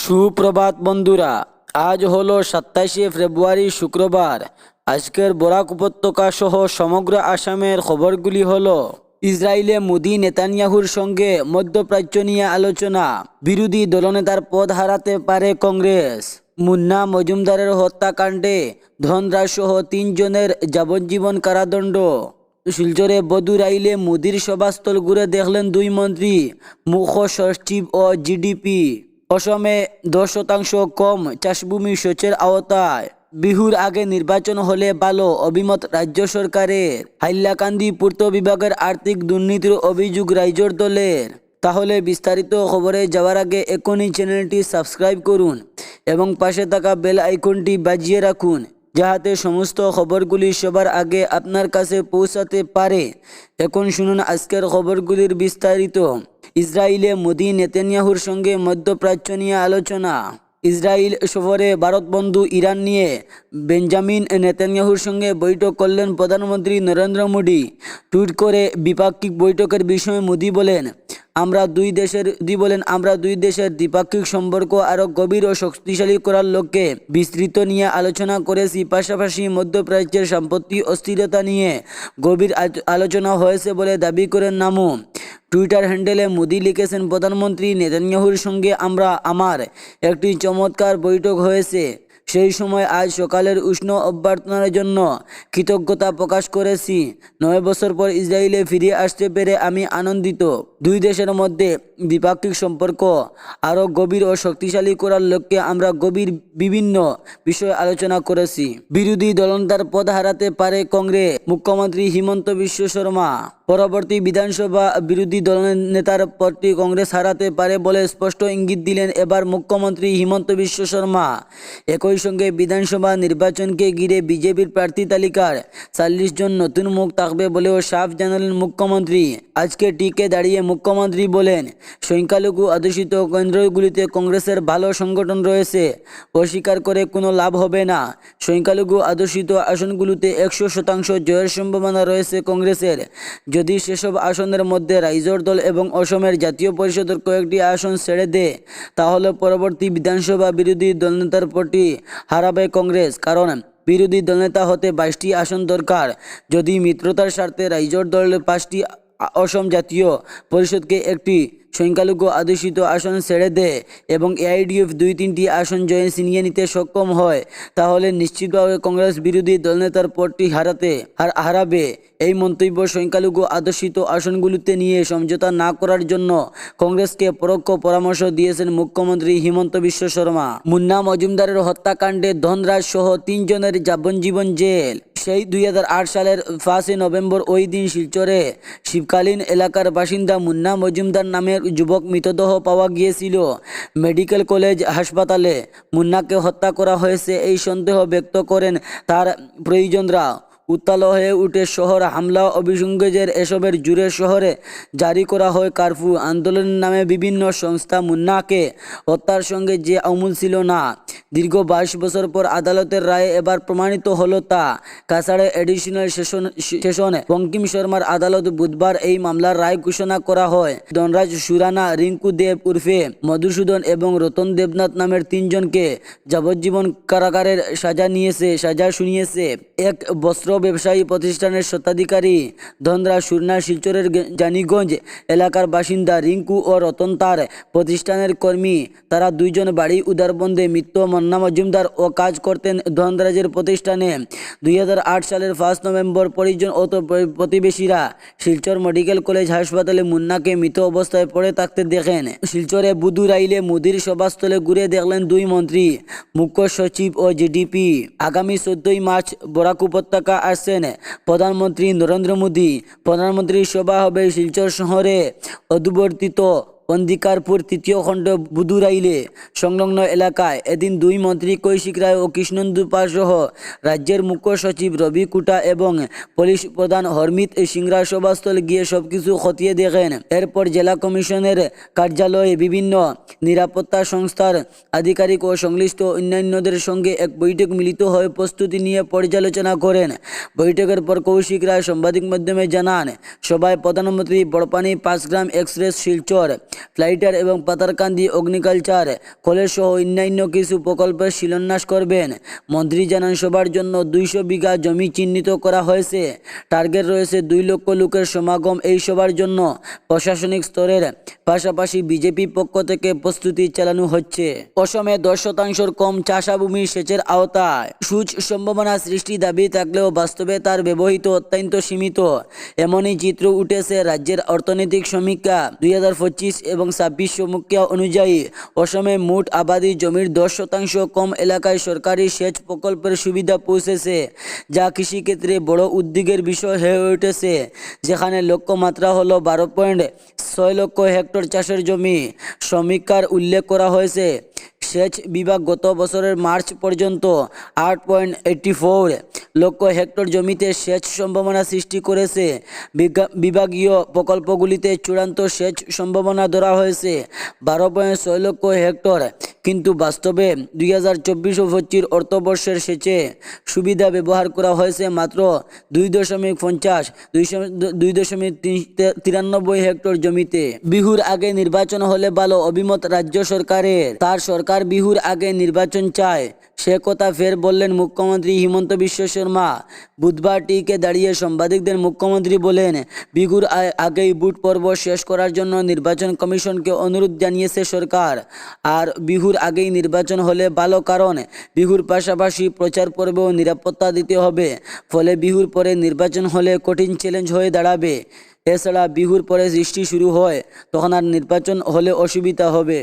সুপ্রভাত বন্ধুরা, আজ হলো 27শে ফেব্রুয়ারি শুক্রবার। আজকের বরাক উপত্যকা সহ সমগ্র আসামের খবরগুলি হলো: ইসরায়েলে মোদি নেতানিয়াহুর সঙ্গে মধ্যপ্রাচ্য নিয়ে আলোচনা, বিরোধী দলনেতার পদ হারাতে পারে কংগ্রেস, মুন্না মজুমদারের হত্যাকাণ্ডে ধনরাজ সহ 3 জনের যাবজ্জীবন কারাদণ্ড, শিলচরে বদুরাইলে মোদির সভাস্থল ঘুরে দেখলেন 2 মন্ত্রী, মুখ্য সচিব ও জিডিপি, অসমে 10% কম চাষভূমি সেচের আওতায়, বিহুর আগে নির্বাচন হলে ভালো অভিমত রাজ্য সরকারের, হাইলাকান্দি পূর্ত বিভাগের আর্থিক দুর্নীতির অভিযোগ রাইজোর দলের। তাহলে বিস্তারিত খবরে যাওয়ার আগে এখনই চ্যানেলটি সাবস্ক্রাইব করুন এবং পাশে থাকা বেল আইকনটি বাজিয়ে রাখুন, যাহাতে সমস্ত খবরগুলি সবার আগে আপনার কাছে পৌঁছাতে পারে। এখন শুনুন আজকের খবরগুলির বিস্তারিত। ইসরায়েলে মোদি নেতানিয়াহুর সঙ্গে মধ্যপ্রাচ্য নিয়ে আলোচনা। ইসরায়েল সফরে ভারত বন্ধু ইরান নিয়ে বেঞ্জামিন নেতানিয়াহুর সঙ্গে বৈঠক করলেন প্রধানমন্ত্রী নরেন্দ্র মোদি। টুইট করে দ্বিপাক্ষিক বৈঠকের বিষয়ে মোদি বলেন, আমরা দুই দেশের দ্বিপাক্ষিক সম্পর্ক আরও গভীর ও শক্তিশালী করার লক্ষ্যে বিস্তৃত নিয়ে আলোচনা করেছি। পাশাপাশি মধ্যপ্রাচ্যের সাম্প্রতিক অস্থিরতা নিয়ে গভীর আলোচনা হয়েছে বলে দাবি করেন নামো। টুইটার হ্যান্ডেলে মোদি লিখেছেন, প্রধানমন্ত্রী নেতানিয়াহুর সঙ্গে আমার একটি চমৎকার বৈঠক হয়েছে। সেই সময় আজ সকালের উষ্ণ অভ্যর্থনার জন্য কৃতজ্ঞতা প্রকাশ করেছি। 9 বছর পর ইসরায়েলে ফিরে আসতে পেরে আমি আনন্দিত। দুই দেশের মধ্যে দ্বিপাক্ষিক সম্পর্ক আরও গভীর ও শক্তিশালী করার লক্ষ্যে আমরা বিভিন্ন বিষয়ে আলোচনা করেছি। বিরোধী দলনেতার পদ হারাতে পারে কংগ্রেস, মুখ্যমন্ত্রী হিমন্ত বিশ্ব শর্মা। পরবর্তী বিধানসভা বিরোধী দলনেতার পদটি কংগ্রেস হারাতে পারে বলে স্পষ্ট ইঙ্গিত দিলেন এবার মুখ্যমন্ত্রী হিমন্ত বিশ্ব শর্মা। একই সঙ্গে বিধানসভা নির্বাচনকে ঘিরে বিজেপির প্রার্থী তালিকার 40 জন নতুন মুখ থাকবে বলেও সাফ জানালেন মুখ্যমন্ত্রী। আজকে টিকে দাঁড়িয়ে মুখ্যমন্ত্রী বলেন, সংখ্যালঘু অধ্যুষিত কেন্দ্রগুলিতে কংগ্রেসের ভালো সংগঠন রয়েছে, অস্বীকার করে কোনো লাভ হবে না। সংখ্যালঘু অধ্যুষিত আসনগুলোতে 100% জয়ের সম্ভাবনা রয়েছে কংগ্রেসের। যদি সেসব আসনের মধ্যে রাইজোর দল এবং অসমের জাতীয় পরিষদের কয়েকটি আসন ছেড়ে দেয়, তাহলে পরবর্তী বিধানসভা বিরোধী দলনেতার পদটি হারাবে কংগ্রেস। কারণ বিরোধী দলনেতা হতে 22টি আসন দরকার। যদি মিত্রতার স্বার্থে রাইজোর দলের 5টি, অসম জাতীয় পরিষদকে একটি সংখ্যালঘু অধ্যুষিত আসন ছেড়ে দেয় এবং এআইডিএফ 2-3টি আসন ছিনিয়ে নিতে সক্ষম হয়, তাহলে নিশ্চিতভাবে কংগ্রেস বিরোধী দলনেতার পদটি হারাবে। এই মন্তব্য সংখ্যালঘু অধ্যুষিত আসনগুলিতে নিয়ে সমঝোতা না করার জন্য কংগ্রেসকে পরোক্ষ পরামর্শ দিয়েছেন মুখ্যমন্ত্রী হিমন্ত বিশ্ব শর্মা। মুন্না মজুমদারের হত্যাকাণ্ডে ধনরাজ সহ 3 জনের যাবজ্জীবন জেল। সেই 2008 সালের 5 নভেম্বর ওই দিন শিলচরে শিবকালীন এলাকার বাসিন্দা মুন্না মজুমদার নামের যুবক মৃতদেহ পাওয়া গিয়েছিল মেডিকেল কলেজ হাসপাতালে। মুন্নাকে হত্যা করা হয়েছে এই সন্দেহ ব্যক্ত করেন তার পরিজনরা। উত্তাল হয়ে উঠে শহর হামলা অভিযোগের এসবের জুড়ে শহরে জারি করা হয় কারফিউ। আন্দোলনের নামে বিভিন্ন সংস্থা মুন্নাকে হত্যার সঙ্গে যে আমূল ছিল না। দীর্ঘ 22 বছর পর আদালতের রায়ে এবার প্রমাণিত হলো তা। কাছাড়ে এডিশনাল সেশনে বঙ্কিম শর্মার আদালত বুধবার এই মামলার রায় ঘোষণা করা হয়। ধনরাজ সুরানা, রিঙ্কু দেব উর্ফে মধুসূদন এবং রতন দেবনাথ নামের 3 জনকে যাবজ্জীবন কারাগারের সাজা শুনিয়েছে। এক বস্ত্র ব্যবসায়ী প্রতিষ্ঠানের স্বত্বাধিকারী ধনরাজ সুরানা শিলচরের জানিগঞ্জ এলাকার বাসিন্দা। রিঙ্কু ও রতন তার প্রতিষ্ঠানের কর্মী। তারা 2 জন বাড়ি উদারবন্দে মৃত মুন্না মজুমদার ও কাজ করতেন ধনরাজের প্রতিষ্ঠানে। 2008 সালের 5 নভেম্বর পরিজন ও প্রতিবেশীরা শিলচর মেডিকেল কলেজ হাসপাতালে মুন্নাকে মৃত অবস্থায় পড়ে থাকতে দেখেন। শিলচরে বুধুরাইলে মোদির সভাস্থলে ঘুরে দেখলেন 2 মন্ত্রী, মুখ্য সচিব ও জিডিপি। আগামী 14 মার্চ বরাক উপত্যকা আসছেন প্রধানমন্ত্রী নরেন্দ্র মোদি। প্রধানমন্ত্রীর সভা হবে শিলচর শহরে অবস্থিত অন্দিকারপুর 3য় খণ্ড বুধুরাইলে সংলগ্ন এলাকায়। এদিন 2 মন্ত্রী কৌশিক রায় ও কৃষ্ণেন্দু পাল সহ রাজ্যের মুখ্য সচিব রবি কুটা এবং পুলিশ প্রধান হরমিত সিংরা সভাস্থলে গিয়ে সবকিছু খতিয়ে দেখেন। এরপর জেলা কমিশনের কার্যালয়ে বিভিন্ন নিরাপত্তা সংস্থার আধিকারিক ও সংশ্লিষ্ট অন্যান্যদের সঙ্গে এক বৈঠক মিলিত হয়ে প্রস্তুতি নিয়ে পর্যালোচনা করেন। বৈঠকের পর কৌশিক রায় সাংবাদিক মাধ্যমে জানান, সভায় প্রধানমন্ত্রী বড়পানি 5 গ্রাম এক্সপ্রেস শিলচর ফ্লাইটার এবং পাতারকান্দি অগ্নিকালচার কলেজ সহ অন্যান্য কিছু প্রকল্পের শিলান্যাস করবেন। মন্ত্রী জানান সবার জন্য 200 বিঘা জমি চিহ্নিত করা হয়েছে। টার্গেট রয়েছে 2 লক্ষ লোকের সমাগম এই সবার জন্য। প্রশাসনিক স্তরের পাশাপাশি বিজেপি পক্ষ থেকে প্রস্তুতি চালানো হচ্ছে। অসমে 10% কম চাষাভূমি সেচের আওতায়। সুচ সম্ভাবনা সৃষ্টি দাবি থাকলেও বাস্তবে তার ব্যবহৃত অত্যন্ত সীমিত। এমনই চিত্র উঠেছে রাজ্যের অর্থনৈতিক সমীক্ষা 2025 এবং 26 সমীক্ষা অনুযায়ী। অসমে মোট আবাদি জমির 10% কম এলাকায় সরকারি সেচ প্রকল্পের সুবিধা পৌঁছেছে, যা কৃষিক্ষেত্রে বড় উদ্বেগের বিষয় হয়ে উঠেছে। যেখানে লক্ষ্যমাত্রা হল 12.6 লক্ষ হেক্টর চাষের জমি। সমীক্ষার উল্লেখ করা হয়েছে সেচ বিভাগ গত বছরের মার্চ পর্যন্ত 8.84 লক্ষ হেক্টর জমিতে সেচ সম্ভাবনা সৃষ্টি করেছে। বিভাগীয় প্রকল্পগুলিতে চূড়ান্ত সেচ সম্ভাবনা ধরা হয়েছে 12.6 লক্ষ হেক্টর, কিন্তু বাস্তবে 2024-25 অর্থবর্ষের সেচে সুবিধা ব্যবহার করা হয়েছে মাত্র 2.93 হেক্টর জমিতে। বিহুর আগে নির্বাচন হলে ভালো অভিমত রাজ্য সরকারের। তার সরকার বিহুর আগে নির্বাচন চায়, সে কথা ফের বললেন মুখ্যমন্ত্রী হিমন্ত বিশ্ব শর্মা। বুধবার টিকে দাঁড়িয়ে সাংবাদিকদের মুখ্যমন্ত্রী বলেন, বিহুর আগেই ভোট পর্ব শেষ করার জন্য নির্বাচন কমিশনকে অনুরোধ জানিয়েছে সরকার। আর বিহুর আগেই নির্বাচন হলে ভালো, কারণ বিহুর পাশাপাশি প্রচার পর্বেও নিরাপত্তা দিতে হবে। ফলে বিহুর পরে নির্বাচন হলে কঠিন চ্যালেঞ্জ হয়ে দাঁড়াবে। এছাড়া বিহুর পরে বৃষ্টি শুরু হয়, তখন আর নির্বাচন হলে অসুবিধা হবে।